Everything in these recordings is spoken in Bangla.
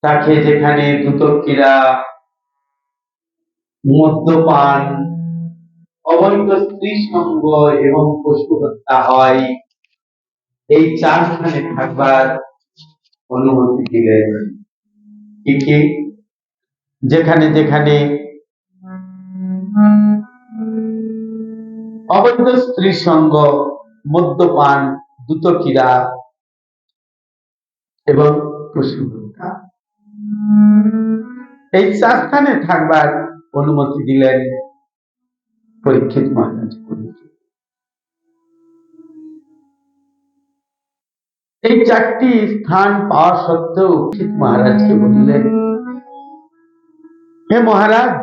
তাকে যেখানে দুতক্রীড়া, মদ্যপান, অবৈধ স্ত্রী সঙ্গ এবং পশু হত্যা হয়, এই 4 স্থানে থাকবার অনুমতি দিলেন। কি যেখানে যেখানে অবৈধ স্ত্রী সঙ্গ, মদ্যপান, দুতক্রীড়া এবং পশু হত্যা, এই 4 স্থানে থাকবার অনুমতি দিলেন পরীক্ষিত মহারাজ। এই 4টি স্থান পাওয়া সত্ত্বেও পরীক্ষিত মহারাজকে বললেন, হে মহারাজ,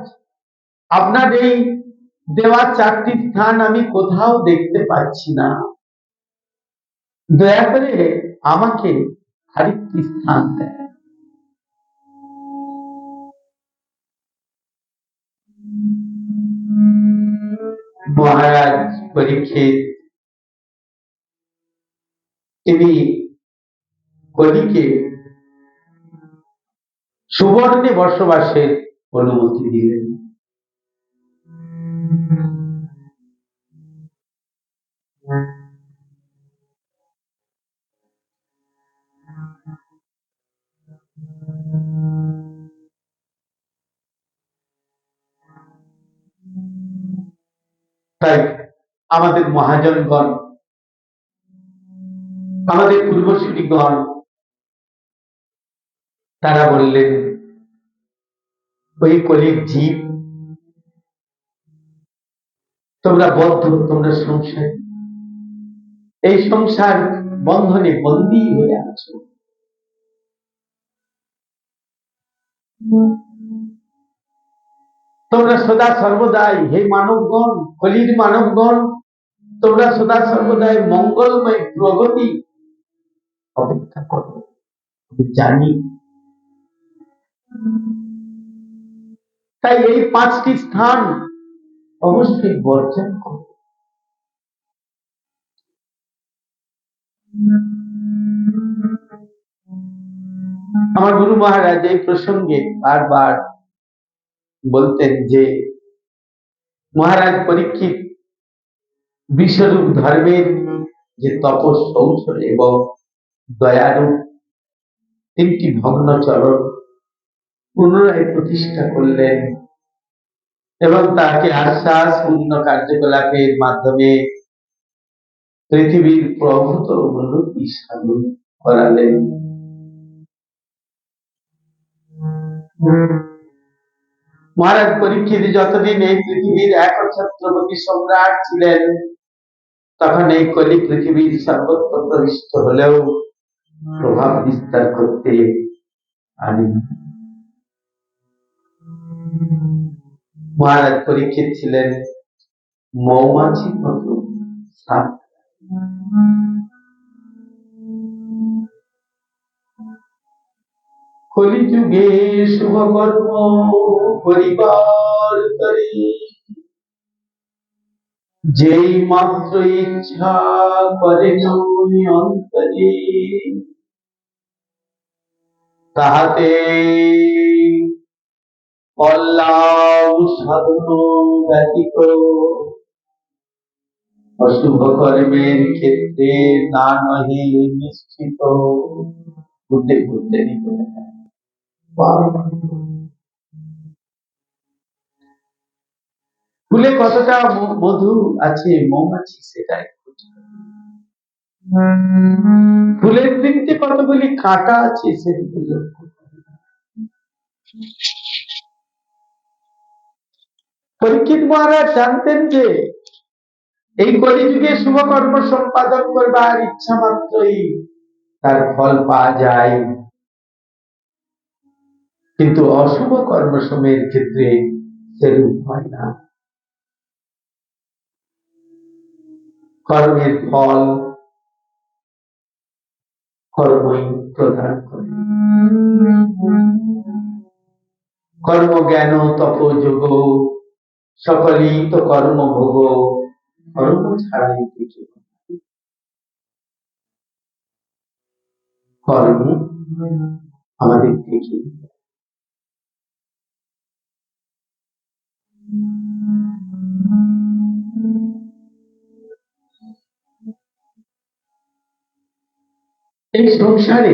আপনার এই দেওয়া 4টি স্থান আমি কোথাও দেখতে পাচ্ছি না, দয়া করে আমাকে আরেকটি স্থান দেন। মহারাজ পরীক্ষিত তিনি কলিকে সুবর্ণে বসবাসের অনুমতি দিলেন। তাই আমাদের মহাজনগণ, আমাদের পূর্বসূরীগণ তারা বললেন, ওই কলির জীব, তোমরা বদ্ধ, তোমরা সংসার, এই সংসার বন্ধনে বন্দী হয়ে আছো। তোমরা সদা সর্বদাই, হে মানবগণ, কলির মানবগণ, তোমরা সদা সর্বদাই মঙ্গলময় প্রগতি অপেক্ষা করো। জানি, তাই এই 5টি স্থান অবশ্যই বর্জন করো। আমার গুরু মহারাজ এই প্রসঙ্গে বারবার বলতেন যে, মহারাজ পরীক্ষিত বিশ্বরূপ ধর্মের যে তপস, শৌচ এবং দয়ারূপ 3টি ভগ্ন চরণ পুনরায় প্রতিষ্ঠা করলেন এবং তাকে আশ্বাস পূর্ণ কার্যকলাপের মাধ্যমে পৃথিবীর প্রভূত উন্নতি সাধন করালেন। মহারাজ পরীক্ষিত যতদিন এই পৃথিবীর একচ্ছত্রপতি সম্রাট ছিলেন, তখন এই কলি পৃথিবীর সর্বত্র প্রবিষ্ট হলেও প্রভাব বিস্তার করতে পারেনি। মহারাজ পরীক্ষিত ছিলেন মৌমাছির মতো সাপ। কলিযুগে শুভকর্ম করিবার তরে যেই মাত্র ইচ্ছা করে অন্তরে, তাহাতে কল্যাণ সাধন ব্যতীত অশুভ কর্মের ক্ষেত্রে না নহে নিশ্চিত। বুদ্ধে বুদ্ধে ফুলে কতটা মধু আছে মৌমাছি সেটাই, ফুলের বৃত্তে কতগুলি কাঁটা আছে সেদিকে লক্ষ্য। পরীক্ষিত মহারাজ জানতেন যে এই কলিযুগে শুভকর্ম সম্পাদন করবার ইচ্ছা মাত্রই তার ফল পাওয়া যায়, কিন্তু অশুভ কর্ম সময়ের ক্ষেত্রে সেরূপ হয় না। কর্মের ফল কর্মই প্রদান করে। কর্ম জ্ঞান তপ যোগ সকলেই তো কর্ম ভোগ, কর্ম ছাড়াই কিছু। কর্ম আমাদের থেকে। এই সংসারে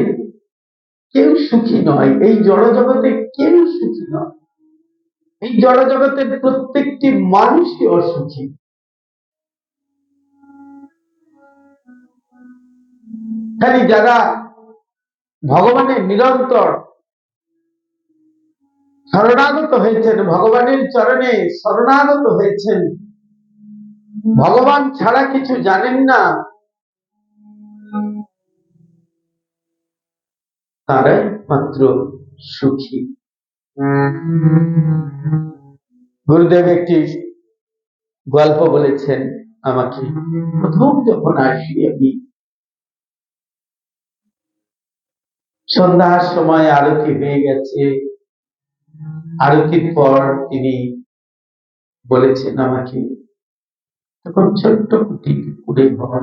কেউ সুখী নয়, এই জড় জগতে কেউ সুখী নয়, এই জড় জগতের প্রত্যেকটি মানুষই অসুখী। খালি যারা ভগবানের নিরন্তর শরণাগত হয়েছেন, ভগবানের চরণে শরণাগত হয়েছেন, ভগবান ছাড়া কিছু জানেন না, তারাই মাত্র সুখী। গুরুদেব একটি গল্প বলেছেন আমাকে। প্রথম যখন আসি আমি, সন্ধ্যার সময় আরতি হয়ে গেছে, আরতির পর তিনি বলেছেন আমাকে, তখন ছোট্ট কুড়ে ঘর,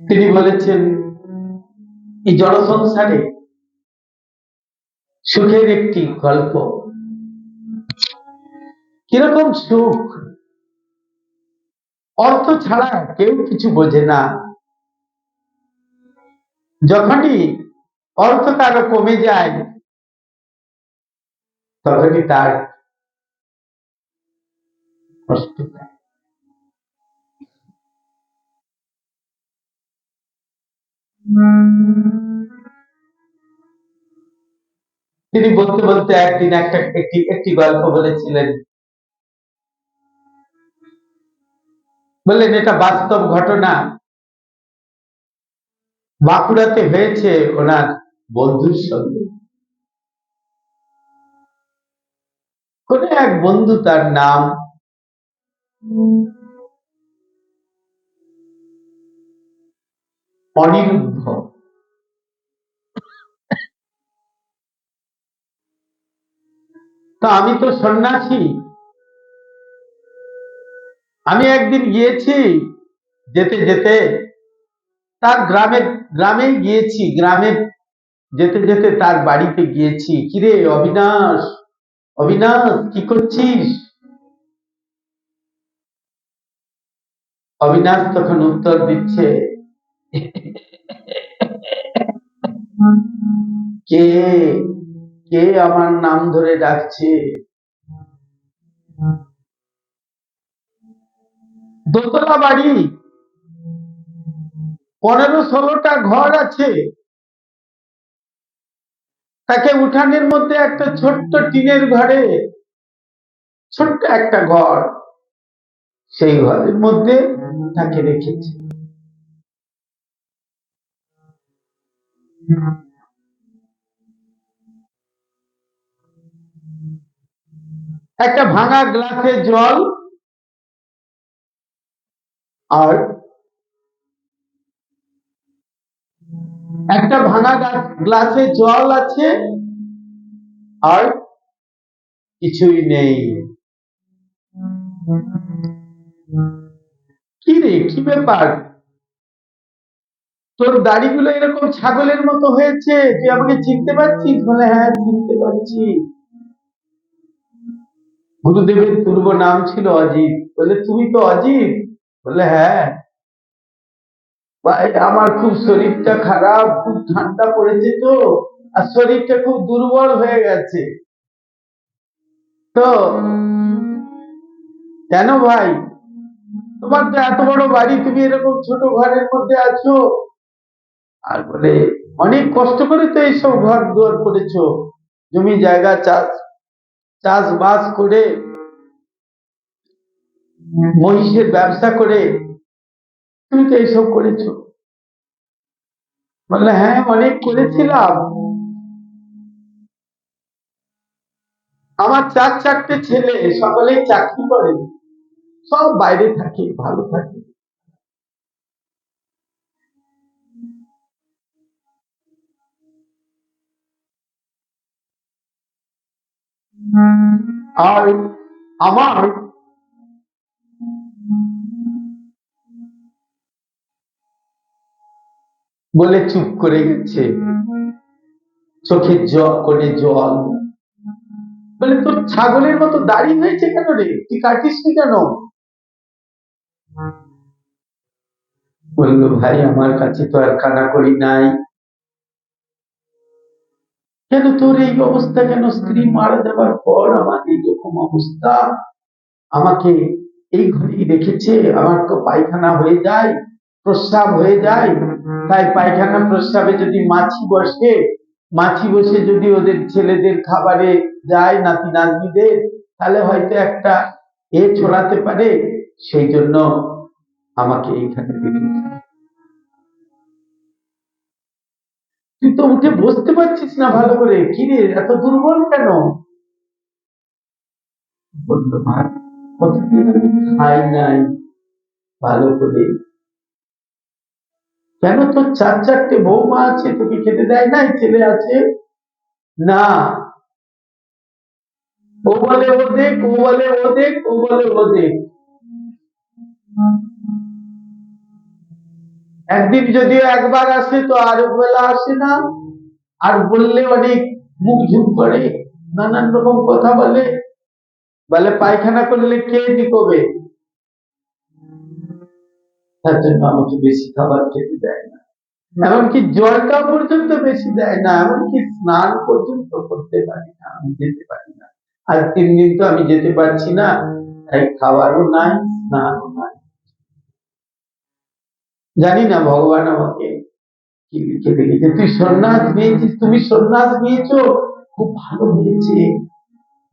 তিনি বলেছেন এই জড় সংসারে সুখের একটি গল্প। কিরকম সুখ, অর্থ ছাড়া কেউ কিছু বোঝে না। যখনই অর্থ কারো কমে যায়, তখনই তার কষ্ট পায়। তিনি বলতে বলতে একদিন একটি গল্প বলেছিলেন। বললেন এটা বাস্তব ঘটনা, বাঁকুড়াতে হয়েছে ওনার বন্ধুর সঙ্গে। কোন এক বন্ধু, তার নাম অনিরুদ্ধ। তা আমি তো সন্ন্যাসী, আমি একদিন গিয়েছি, যেতে যেতে তার গ্রামে গিয়েছি, গ্রামে যেতে যেতে তার বাড়িতে গিয়েছি। কিরে অবিনাশ, অবিনাশ কি করছিস? অবিনাশ তখন উত্তর দিচ্ছে, কে কে আমার নাম ধরে ডাকছে? দোতলা বাড়ি, 15-16টা ঘর আছে, তাকে উঠানের মধ্যে একটা ছোট্ট টিনের ঘরে, ছোট্ট একটা ঘর, সেই ঘরের মধ্যে তাকে রেখেছে। একটা ভাঙা গ্লাসে জল আর একটা ভাঙা গ্লাসে জল আছে, আর কিছুই নেই। কি রে, কি ব্যাপার? তোর দাড়িগুলো এরকম ছাগলের মতো হয়েছে, তুই আমাকে চিনতে পারছিস? বলে হ্যাঁ চিনতে পারছি। গুরুদেবের পূর্ব নাম ছিল অজিত। বলে তুমি তো অজিত? বলে হ্যাঁ। আমার খুব শরীরটা খারাপ, খুব ঠান্ডা পড়েছে তো, আর শরীরটা খুব দুর্বল হয়ে গেছে। তো কেন ভাই, তোমার তো এত বড় বাড়ি, তুমি এরকম ছোট ঘরের মধ্যে আছো? আর বলে অনেক কষ্ট করে তো এইসব ঘর দুয়ার করেছো, জমি জায়গা চাষবাস করে, মহিষের ব্যবসা করে তুমি তো এইসব করেছো। বললে হ্যাঁ অনেক করেছিলাম। আমার 4 ছেলে, সকলেই চাকরি করে। সব বাইরে থাকে, ভালো থাকে। আর আমার বলে চুপ করে গেছে, চোখের জল করে জল। বলে তোর ছাগলের মতো দাড়ি হয়েছে কেন রে, তুই কাটিস নি কেন? বললো ভাই আমার কাছে তো আর কানাকড়ি নাই। কেন তোর এই অবস্থা কেন? স্ত্রী মারা যাবার পর আমার এইরকম অবস্থা, আমাকে এই ঘরেই রেখেছে। আমার তো পায়খানা হয়ে যায়, প্রস্রাব হয়ে যায়, তাই পায়খানা প্রস্রাবে যদি মাছি বসে, মাছি বসে যদি ওদের ছেলেদের খাবারে যায়, নাতি নাতনিদের, তাহলে হয়তো একটা ছড়াতে পারে, সেই জন্য আমাকে এইখানে রেখেছে। তুই তো উঠে বসতে পারছিস না ভালো করে, কি রে এত দুর্বল কেন? বললো মা কতদিন আমি খাই নাই ভালো করে। কেন তোর চার চারটে বৌমা আছে, তোকে খেতে দেয় নাই? ছেলে আছে না? ও বলে ও দেখ, ও বলে ও দেখ, ও বলে ও দেখ। একদিন যদিও একবার আসে তো আর বেলা আসে না, আর বললে অনেক মুখ ঝুঁক করে, নানান রকম কথা বলে। বলে পায়খানা করলে কে নিকবে, তার জন্য আমাকে বেশি খাবার খেতে দেয় না। এমনকি জলটা পর্যন্ত বেশি দেয় না, এমনকি স্নান পর্যন্ত করতে পারি না, আমি যেতে পারি না। আর 3 দিন তো আমি যেতে পারছি না, তাই খাবারও নাই, স্নানও নাই। জানি না ভগবান আমাকে কি লিখে রেখেছে। তুই সন্ন্যাস নিয়েছিস, তুমি সন্ন্যাস নিয়েছো, খুব ভালো হয়েছে।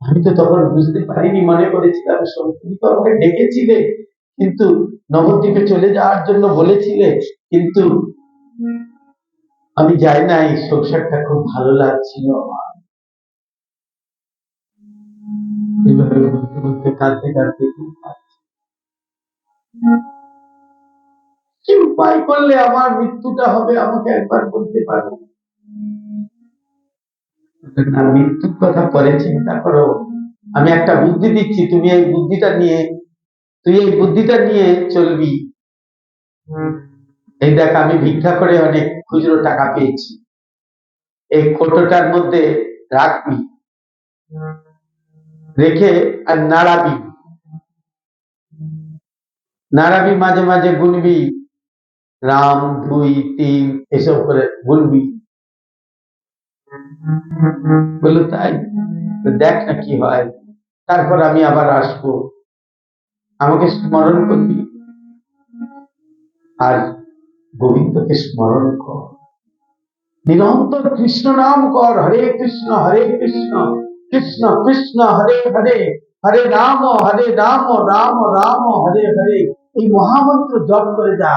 আমি তো তখন বুঝতে পারিনি, মনে করেছিলাম তুমি তো আমাকে ডেকেছিলে, কিন্তু নবদ্বীপে চলে যাওয়ার জন্য বলেছিলে, কিন্তু আমি যাই নাই। সংসারটা খুব ভালো লাগছিল আমার। এইভাবে বলতে বলতে কাঁদতে কাঁদতে খুব কাঁদছি। কি উপায় করলে আমার মৃত্যুটা হবে আমাকে একবার বলতে পারো? না, মৃত্যুর কথা পরে চিন্তা করো, আমি একটা বুদ্ধি দিচ্ছি, তুমি এই বুদ্ধিটা নিয়ে, তুই এই বুদ্ধিটা নিয়ে চলবি। এই দেখ আমি ভিক্ষা করে অনেক খুচরো টাকা পেয়েছি, এই কোটোটার মধ্যে রাখবি, রেখে আর নাড়াবি, নাড়াবি, মাঝে মাঝে গুনবি, রাম 2 3 এসব করে গুনবি। বললো তাই? দেখ না কি হয়, তারপর আমি আবার আসবো, আমাকে স্মরণ করবি আর গোবিন্দকে স্মরণ কর, নিরন্তর কৃষ্ণ নাম কর, হরে কৃষ্ণ কৃষ্ণ কৃষ্ণ হরে হরে, হরে রাম রাম রাম হরে হরে। এই মহামন্ত্র জপ করে যা,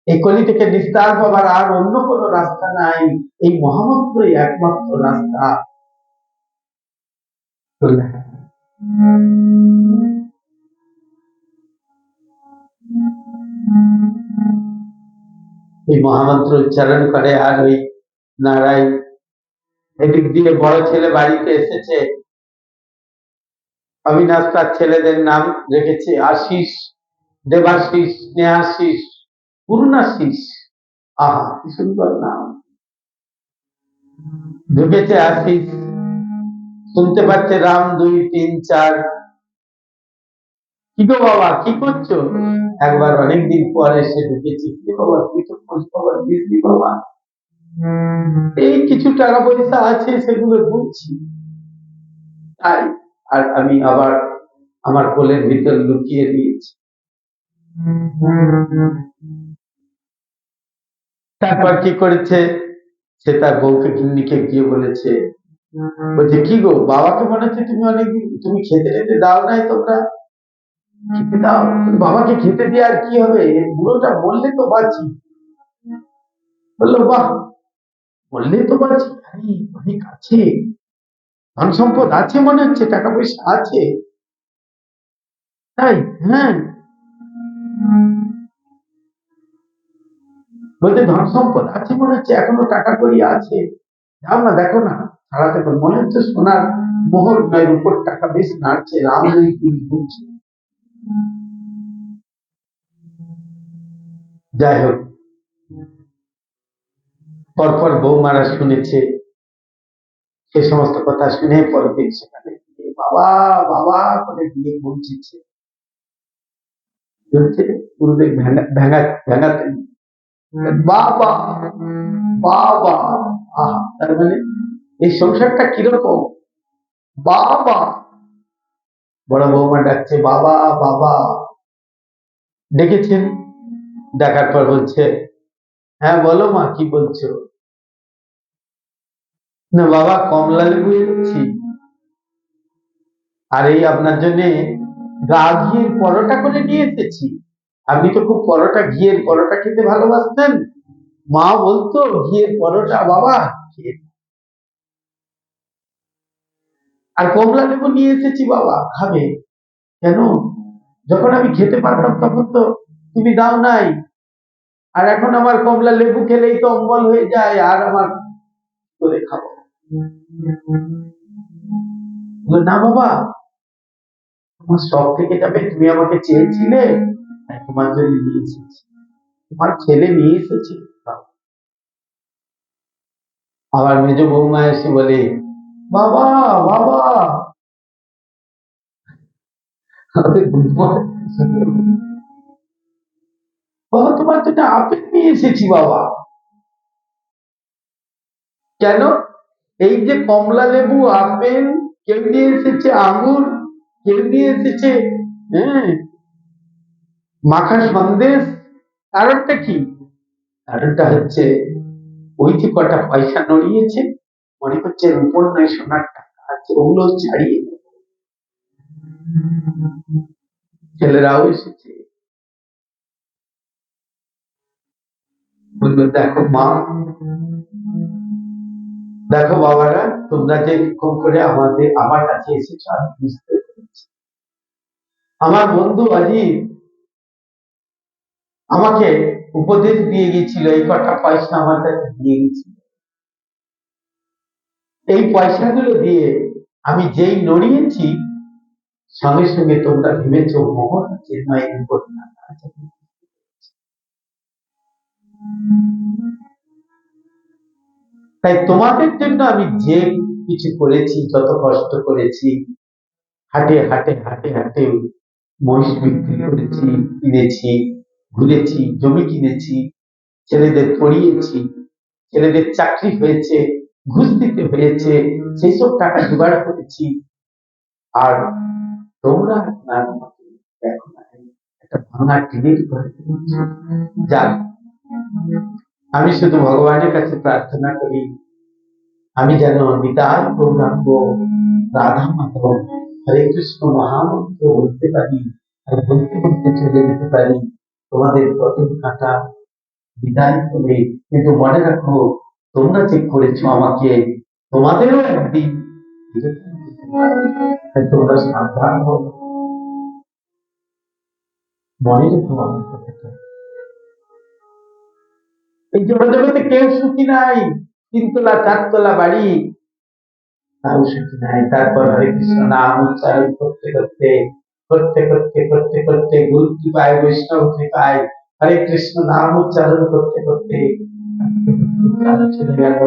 এই কলি থেকে নিস্তার পাবার আর অন্য কোনো রাস্তা নাই, এই মহামন্ত্রই একমাত্র রাস্তা। এই মহামন্ত্র উচ্চারণ করে আর ওই নারায়ণ। এদিক দিয়ে বড় ছেলে বাড়িতে এসেছে, অবিনাশ তার ছেলেদের নাম রেখেছে আশিস, দেবাশিস, স্নেহাশিস, পূর্ণাশিস। আহা কি সুন্দর নাম। ঢুকেছে আশিস, শুনতে পাচ্ছে রাম 2 3 4। কি গো বাবা কি করছো? একবার অনেকদিন পরে এসে ঢুকেছি, কি বাবা তুই তো খোঁজ খবর দিসনি বাবা। এই কিছু টাকা পয়সা আছে সেগুলো বুঝছি, তাই। আর আমি আবার আমার কোলের ভিতর লুকিয়ে দিয়েছি। তারপর কি করেছে, সে তার বউকে গিন্নিকে গিয়ে বলেছে, বলছে কি গো বাবাকে মনে হচ্ছে তুমি অনেকদিন তুমি খেতে টেতে দাও নাই, তোমরা খেতে দাও। বাবাকে খেতে দিয়ে আর কি হবে, বুড়োটা বললে তো বাঁচি। বললো বাহ, বললে তো বাঁচি, আরে অনেক আছে, ধন সম্পদ আছে, মনে হচ্ছে টাকা পয়সা আছে, তাই হ্যাঁ, বলতে ধন সম্পদ আছে মনে হচ্ছে, এখনো টাকা কড়ি আছে, যাও না দেখো না, সারাতে মনে হচ্ছে সোনার মোহর নয়, উপর টাকা বেশ নাড়ছে, রাম ঘুরছে। যাই হোক, পরপর বৌমারা শুনেছে, সে সমস্ত কথা শুনে পরদিন সেখানে বাবা বাবা করে গিয়ে পৌঁছেছে, গুরুদেব ভেঙাতেন বাবা বাবা। আহা, তার মানে এই সংসারটা কিরকম, বাবা। বড় বৌমা ডাকছে বাবা বাবা, ডেকেছেন, দেখার পর বলছে হ্যাঁ বলো মা কি বলছো। না বাবা, কমলা লেবু এনেছি, আর এই আপনার জন্য গা ঘিয়ের পরোটা করে নিয়ে এসেছি। আপনি তো খুব পরোটা, ঘিয়ের পরোটা খেতে ভালোবাসতেন, মা বলতো ঘিয়ের পরোটা বাবা খেয়ে। আর কমলা লেবু নিয়ে এসেছি বাবা, খাবে কেন, যখন আমি খেতে পারতাম তখন তো তুমি দাও নাই, আর এখন আমার কমলা লেবু খেলেই তো অম্বল হয়ে যায়, আর আমার করে খাবো না বাবা, তোমার সব থেকে যাবে, তুমি আমাকে চেয়েছিলে তাই তোমার জন্য নিয়ে এসেছি, তোমার ছেলে নিয়ে এসেছি। আবার মেজ বৌমা এসে বলে বাবা বাবা, বাবা তোমার জন্য আপেল নিয়ে এসেছি বাবা। কেন, এই যে কমলা লেবু, আপেল, কেউ নিয়ে এসেছে আঙ্গুর, কেউ নিয়ে এসেছে হ্যাঁ মাখা সন্দেশ, কারণটা কি, কারণটা হচ্ছে ওই যে কটা পয়সা নড়িয়েছে, মনে করছে রূপোর নয় সোনার টাকা আছে, ওগুলো ছাড়িয়ে ছেলেরাও এসেছে, বললো দেখো মা, দেখো বাবারা, তোমরা যে খুব করে আমার কাছে এসেছো আমি বুঝতে পেরেছি, আমার বন্ধু অজিত আমাকে উপদেশ দিয়ে গেছিল, এই কটা পয়সা আমার কাছে দিয়ে গেছিল, এই পয়সাগুলো দিয়ে আমি যেই নড়িয়েছি, সঙ্গে সঙ্গে তোমরা ভেবেছ মোহর আছে, মায়ের উপর টাকা আছে। তাই তোমাদের জন্য আমি যে কিছু করেছি, যত কষ্ট করেছি, হাটে হাটে হাটে হাটে মহিষ বিক্রি করেছি, কিনেছি, ঘুরেছি, জমি কিনেছি, ছেলেদের পড়িয়েছি, ছেলেদের চাকরি হয়েছে, ঘুষ দিতে হয়েছে, সেই সব টাকা জোগাড় করেছি, আর তোমরা দেখো না, একটা ভাঙা টিনের ঘরে যাক, আমি শুধু ভগবানের কাছে প্রার্থনা করি আমি যেন নিতাই গৌরাঙ্গ রাধা মাধব হরে কৃষ্ণ মহামন্ত্র বলতে পারি, আর বলতে বলতে চলে যেতে পারি তোমাদের পথের কাঁটা বিদায় করে। কিন্তু মনে রাখো, তোমরা যে করেছো আমাকে, তোমাদেরও একদিন তোমরা সাবধান হও, মনে রেখো আমার কথাটা। এই জগতে কেউ সুখী নাই, তিনতলা চারতলা বাড়ি তাও সুখী নাই। তারপর হরে কৃষ্ণ নাম উচ্চারণ করতে করতে করতে করতে করতে করতে গুরু কৃপায় বৈষ্ণব কৃপায় হরে কৃষ্ণ নাম উচ্চারণ করতে করতে চলে গেল।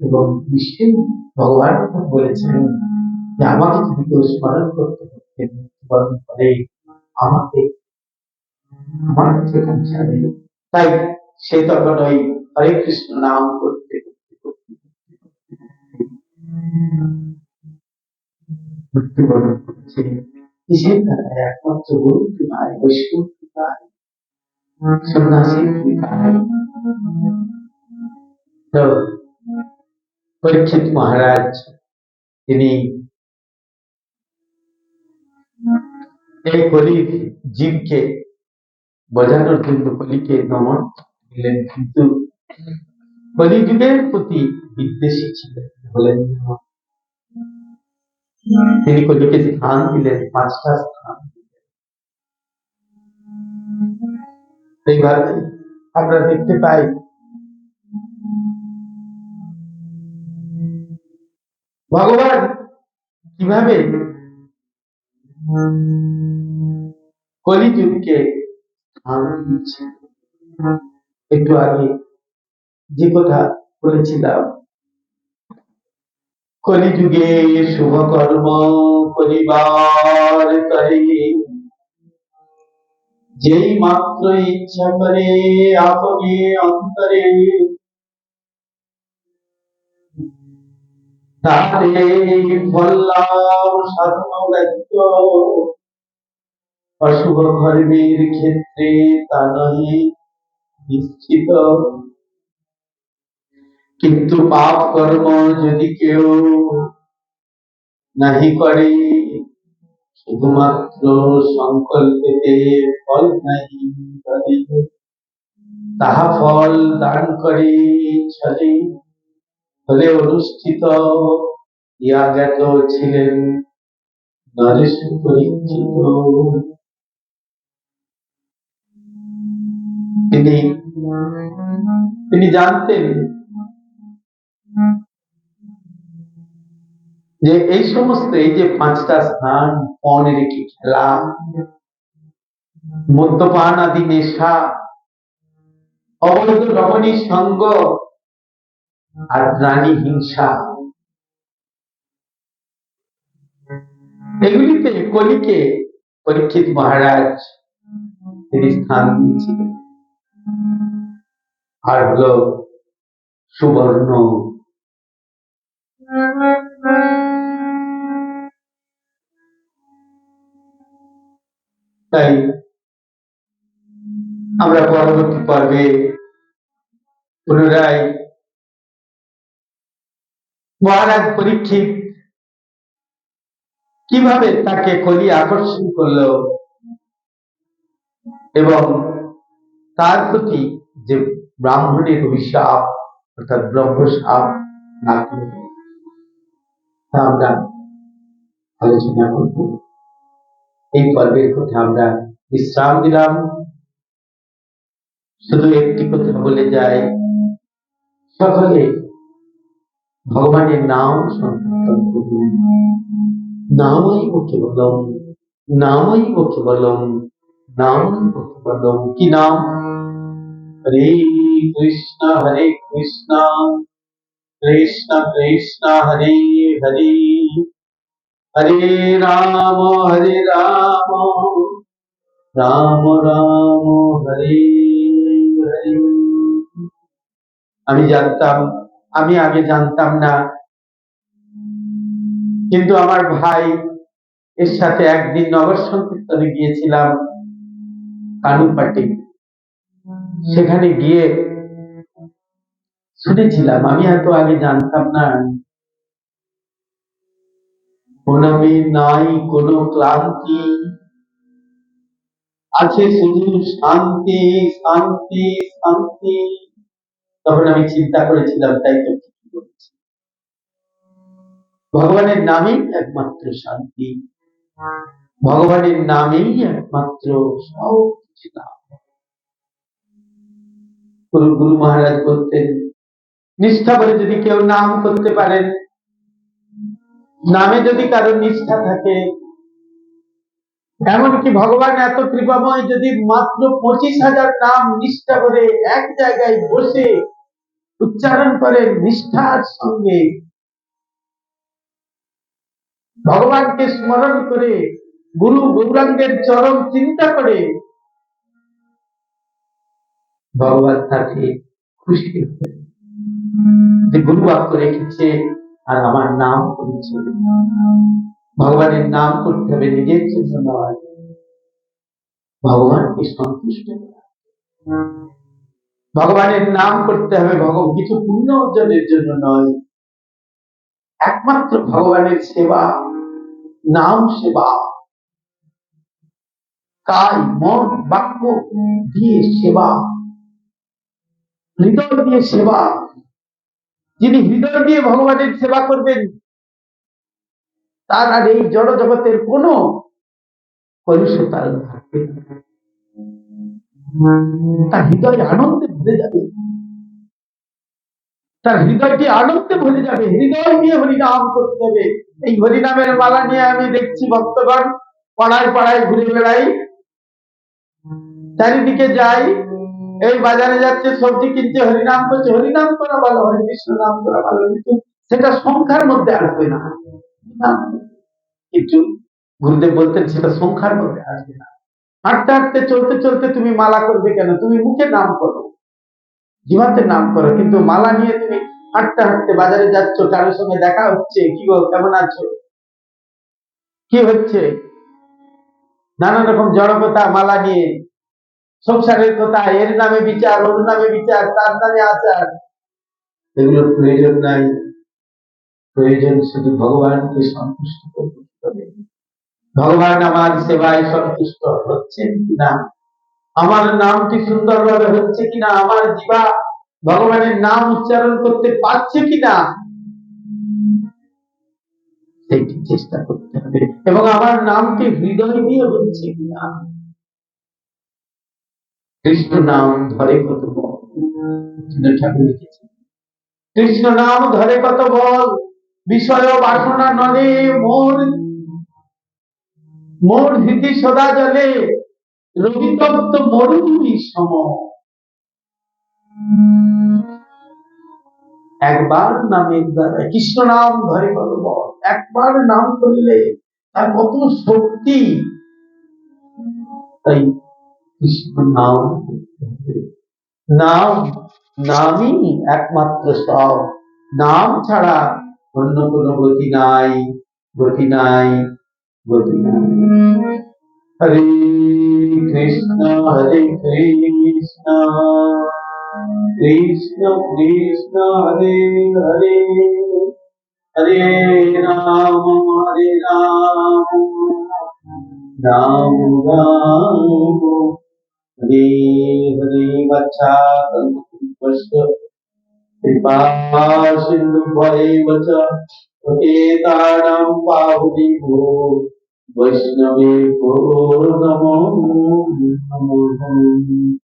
এবং নিশ্চয়ই ভগবান বলেছেন যে আমাকে যদি কেউ স্মরণ করতে করতে মৃত্যুবরণ করে, আমাকে আমার কাছে পৌঁছাবে। তাই সে তখন ওই হরে কৃষ্ণ নাম করতে করতে করতে মৃত্যুবরণ করছে। কিসের দ্বারা, একমাত্র গুরু কৃপায়, বৈষ্ণব কৃপায়, সন্ন্যাসীর কৃপায়। তো পরীক্ষিত মহারাজ তিনি এই কলির জীবকে বোঝানোর জন্য কলিকে দমন দিলেন, কিন্তু কলিযুগের প্রতি বিদ্বেষী ছিলেন, বলেন তিনি কলিকে স্থান দিলেন, 5টা স্থান। এইভাবে আমরা দেখতে পাই ভগবান কিভাবে কলিযুগকে স্থান দিচ্ছে। একটু আগে যে কথা বলেছিলাম, কলিযুগে শুভ কর্ম করিবার করে, যেই মাত্র ইচ্ছা করে আপনি অন্তরে, তাতে ফললাভ সাধন ব্যতীত, অশুভ কর্মের ক্ষেত্রে তা নয় নিশ্চিত। কিন্তু পাপ কর্ম যদি কেউ নাহি করে, শুধুমাত্র সংকল্পেতে ফল নাহি করে, তাহা ফল দান করে ছলে, ফলে অনুষ্ঠিত। ইয়া জ্ঞাত ছিলেন নরেশ পরীক্ষিত। তিনি জানতেন যে এই সমস্ত, এই যে পাঁচটা স্থান, পণ রেখে খেলা, মদ্যপান আদি নেশা, অবৈধ রমণী সঙ্গ আর প্রাণী হিংসা, এগুলিতে কলিকে পরীক্ষিত মহারাজ তিনি স্থান দিয়েছিলেন। আর হলো সুবর্ণ, তাই আমরা পরবর্তী পর্বে পুনরায় মহারাজ পরীক্ষিত কিভাবে তাকে কলি আকর্ষণ করলো এবং তার প্রতি যে ব্রাহ্মণের অভিশাপ অর্থাৎ ব্রহ্মশাপ লাগলো, তা আমরা আলোচনা করব। এই পর্বের কথা আমরা বিশ্রাম দিলাম। শুধু একটি কথা বলে যাই, সকলে ভগবানের নাম সংকীর্তন করুন। নামৈব কেবলম, নামৈব কেবলম, নামৈব কেবলম। কি নাম? হরে কৃষ্ণ হরে কৃষ্ণ, কৃষ্ণ কৃষ্ণ হরে হরে, হরে রাম রাম রাম হরে হরে। আমি আগে জানতাম না, কিন্তু আমার ভাই এর সাথে একদিন নগর সংকীর্তনে গিয়েছিলাম কানুপাটে। সেখানে গিয়ে শুনেছিলাম, আমি এত আগে জানতাম না, প্রণামে নাই কোনো ক্লান্তি, আছে শুধু শান্তি শান্তি শান্তি। তখন আমি চিন্তা করেছিলাম, তাই তো ঠিকই বলেছি, ভগবানের নামেই একমাত্র শান্তি, ভগবানের নামেই একমাত্র সব কিছু। গুরু মহারাজ বলতেন, নিষ্ঠা করে যদি কেউ নাম করতে পারেন, নামে যদি কারো নিষ্ঠা থাকে, এমনকি ভগবান এত কৃপাময়, যদি মাত্র 25,000 নাম নিষ্ঠা করে এক জায়গায় বসে উচ্চারণ করেন নিষ্ঠার সঙ্গে, ভগবানকে স্মরণ করে, গুরু গৌরাঙ্গের চরণ চিন্তা করে, ভগবান তাকে খুশি করতেন যে গুরু বাক্য রেখেছে আর আমার নাম করেছে। ভগবানের নাম করতে হবে, নিজের জন্য নয়, ভগবানকে সন্তুষ্ট করা। ভগবানের নাম করতে হবে কিছু পুণ্য অর্জনের জন্য নয়, একমাত্র ভগবানের সেবা, নাম সেবা, কায় মন বাক্য দিয়ে সেবা, হৃদয় দিয়ে সেবা। যিনি হৃদয় দিয়ে ভগবানের সেবা করবেন, তার আর এই জড় জগতের কোনো কলুষতা থাকবে না। তার হৃদয় আনন্দে ভরে যাবে, তার হৃদয়টি আনন্দে ভরে যাবে, হৃদয় নিয়ে হরিনাম করতে হবে। এই হরিনামের মালা নিয়ে আমি দেখছি ভক্তগণ পাড়ায় পাড়ায় ঘুরে বেড়াই, চারিদিকে যাই, এই বাজারে যাচ্ছে, সবজি কিনছে, হরিনাম করছে। হরিনাম করা ভালো, হরে কৃষ্ণ নাম করা ভালো, কিন্তু সেটা সংখ্যার মধ্যে আসবে না। কিন্তু গুরুদেব বলতেন সেটা সংখ্যার মধ্যে আসবে না। হাঁটতে হাঁটতে চলতে চলতে তুমি মালা করবে কেন? তুমি মুখে নাম করো, জীবতে নাম করো, কিন্তু মালা নিয়ে তুমি হাঁটতে হাঁটতে বাজারে যাচ্ছ, কারোর সঙ্গে দেখা হচ্ছে, কি গো কেমন আছো, কি হচ্ছে, নানা রকম জড় কথা মালা নিয়ে, সংসারের কথা, এর নামে বিচার, ওর নামে বিচার, তার নামে আচার, এগুলোর প্রয়োজন নাই। প্রয়োজন শুধু ভগবানকে সন্তুষ্ট করতে হবে। ভগবান আমার সেবায় সন্তুষ্ট হচ্ছেন কিনা, আমার নামটি সুন্দরভাবে হচ্ছে কিনা, আমার জিহ্বা ভগবানের নাম উচ্চারণ করতে পারছে কিনা, সেইটি চেষ্টা করতে হবে। এবং আমার নামটি হৃদয় দিয়ে হচ্ছে কিনা। কৃষ্ণ নাম ধরে কত বল, ঠাকুর লিখেছেন, কৃষ্ণ নাম ধরে কত বল, বিষয় বাসনা নলে মোর, মোর ভীতি সদা জলে, রবিতপ্ত মরুভূমি সম। একবার নামের দ্বারা, কৃষ্ণ নাম ধরে কত বল, একবার নাম করলে তার কত শক্তি। তাই কৃষ্ণ নাম, নাম, নামই একমাত্র সব, নাম ছাড়া অন্য কোনো গতি নাই, গতি নাই, গতি নাই। হরে কৃষ্ণ হরে কৃষ্ণ, কৃষ্ণ কৃষ্ণ হরে হরে, হরে রাম হরে রাম, রাম রাম হরে হরে। বাচ্চা कृपा सिंधु भवेम च पतितानां पावनेभ्यो वैष्णवेभ्यो नमो नमः।